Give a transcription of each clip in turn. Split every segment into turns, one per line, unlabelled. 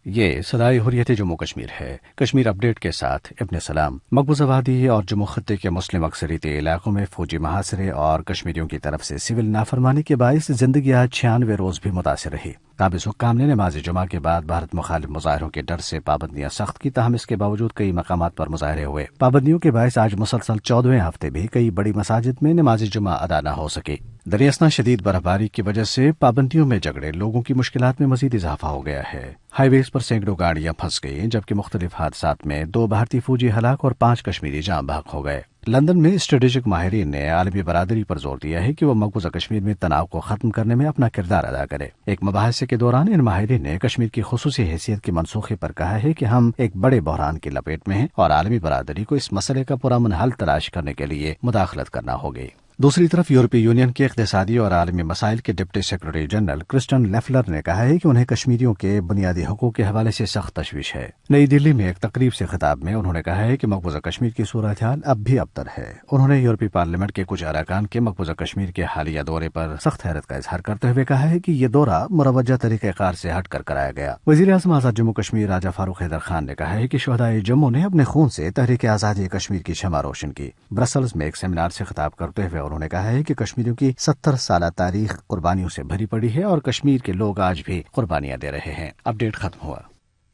یہ صدائے حریت جموں کشمیر ہے۔ کشمیر اپ ڈیٹ کے ساتھ ابن سلام۔ مقبوضہ وادی اور جموں خطے کے مسلم اکثریتی علاقوں میں فوجی محاصرے اور کشمیریوں کی طرف سے سول نافرمانی کے باعث زندگی آج 96 روز بھی متاثر رہی۔ قابض حکام نے نماز جمعہ کے بعد بھارت مخالف مظاہروں کے ڈر سے پابندیاں سخت کی، تاہم اس کے باوجود کئی مقامات پر مظاہرے ہوئے۔ پابندیوں کے باعث آج مسلسل 14ویں ہفتے بھی کئی بڑی مساجد میں نماز جمعہ ادا نہ ہو سکی۔ دریں اثنا شدید برف باری کی وجہ سے پابندیوں میں جھگڑے لوگوں کی مشکلات میں مزید اضافہ ہو گیا ہے۔ ہائی ویز پر سینکڑوں گاڑیاں پھنس گئیں، جبکہ مختلف حادثات میں 2 بھارتی فوجی ہلاک اور 5 کشمیری جاں بحق ہو گئے۔ لندن میں اسٹریٹجک ماہرین نے عالمی برادری پر زور دیا ہے کہ وہ مقبوضہ کشمیر میں تناؤ کو ختم کرنے میں اپنا کردار ادا کرے۔ ایک مباحثے کے دوران ان ماہرین نے کشمیر کی خصوصی حیثیت کے منسوخی پر کہا ہے کہ ہم ایک بڑے بحران کی لپیٹ میں ہیں اور عالمی برادری کو اس مسئلے کا پرامن حل تلاش کرنے کے لیے مداخلت کرنا ہوگی۔ دوسری طرف یورپی یونین کے اقتصادی اور عالمی مسائل کے ڈپٹی سیکرٹری جنرل کرسٹن لیفلر نے کہا ہے کہ انہیں کشمیریوں کے بنیادی حقوق کے حوالے سے سخت تشویش ہے۔ نئی دلی میں ایک تقریب سے خطاب میں انہوں نے کہا ہے کہ مقبوضہ کشمیر کی صورتحال اب بھی ابتر ہے۔ انہوں نے یورپی پارلیمنٹ کے کچھ اراکان کے مقبوضہ کشمیر کے حالیہ دورے پر سخت حیرت کا اظہار کرتے ہوئے کہا ہے کہ یہ دورہ مروجہ طریقہ کار سے ہٹ کر کرایا گیا۔ وزیر اعظم آزاد جموں کشمیر راجہ فاروق حیدر خان نے کہا ہے کہ شہدائے جموں نے اپنے خون سے تحریک آزادی کشمیر کی شمع روشن کی۔ برسلز میں ایک سیمینار سے خطاب کرتے ہوئے انہوں نے کہا ہے کہ کشمیریوں کی 70 سالہ تاریخ قربانیوں سے بھری پڑی ہے اور کشمیر کے لوگ آج بھی قربانیاں دے رہے ہیں۔ اپ ڈیٹ ختم ہوا۔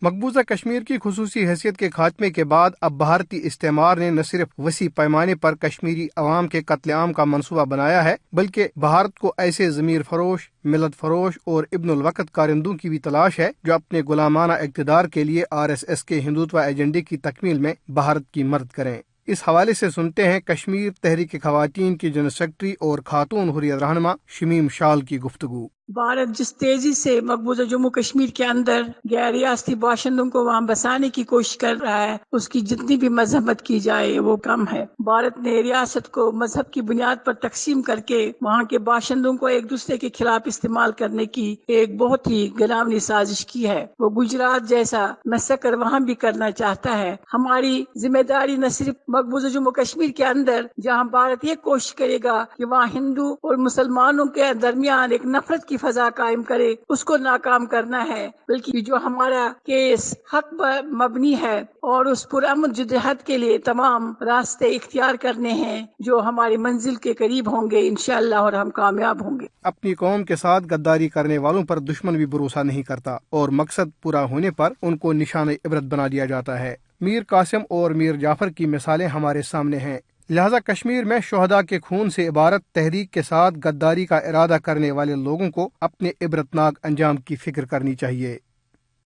مقبوضہ کشمیر کی خصوصی حیثیت کے خاتمے کے بعد اب بھارتی استعمار نے نہ صرف وسیع پیمانے پر کشمیری عوام کے قتل عام کا منصوبہ بنایا ہے، بلکہ بھارت کو ایسے ضمیر فروش، ملت فروش اور ابن الوقت کارندوں کی بھی تلاش ہے جو اپنے غلامانہ اقتدار کے لیے RSS کے ہندوتوا ایجنڈے کی تکمیل میں بھارت کی مدد کریں۔ اس حوالے سے سنتے ہیں کشمیر تحریک خواتین کی جنرل سیکرٹری اور خاتون حریت رہنما شمیم شال کی گفتگو۔
بھارت جس تیزی سے مقبوضہ جموں کشمیر کے اندر غیر ریاستی باشندوں کو وہاں بسانے کی کوشش کر رہا ہے، اس کی جتنی بھی مذمت کی جائے وہ کم ہے۔ بھارت نے ریاست کو مذہب کی بنیاد پر تقسیم کر کے وہاں کے باشندوں کو ایک دوسرے کے خلاف استعمال کرنے کی ایک بہت ہی گھناؤنی سازش کی ہے۔ وہ گجرات جیسا مسکر وہاں بھی کرنا چاہتا ہے۔ ہماری ذمہ داری نہ صرف مقبوضہ جموں کشمیر کے اندر، جہاں بھارت یہ کوشش کرے گا کہ وہاں ہندو اور مسلمانوں کے درمیان ایک نفرت کی فضا قائم کرے، اس کو ناکام کرنا ہے، بلکہ جو ہمارا کیس حق پر مبنی ہے اور اس پرامن جدوجہد کے لیے تمام راستے اختیار کرنے ہیں جو ہماری منزل کے قریب ہوں گے انشاءاللہ، اور ہم کامیاب ہوں گے۔
اپنی قوم کے ساتھ غداری کرنے والوں پر دشمن بھی بھروسہ نہیں کرتا اور مقصد پورا ہونے پر ان کو نشان عبرت بنا دیا جاتا ہے۔ میر قاسم اور میر جعفر کی مثالیں ہمارے سامنے ہیں۔ لہذا کشمیر میں شہداء کے خون سے عبارت تحریک کے ساتھ غداری کا ارادہ کرنے والے لوگوں کو اپنے عبرتناک انجام کی فکر کرنی چاہیے۔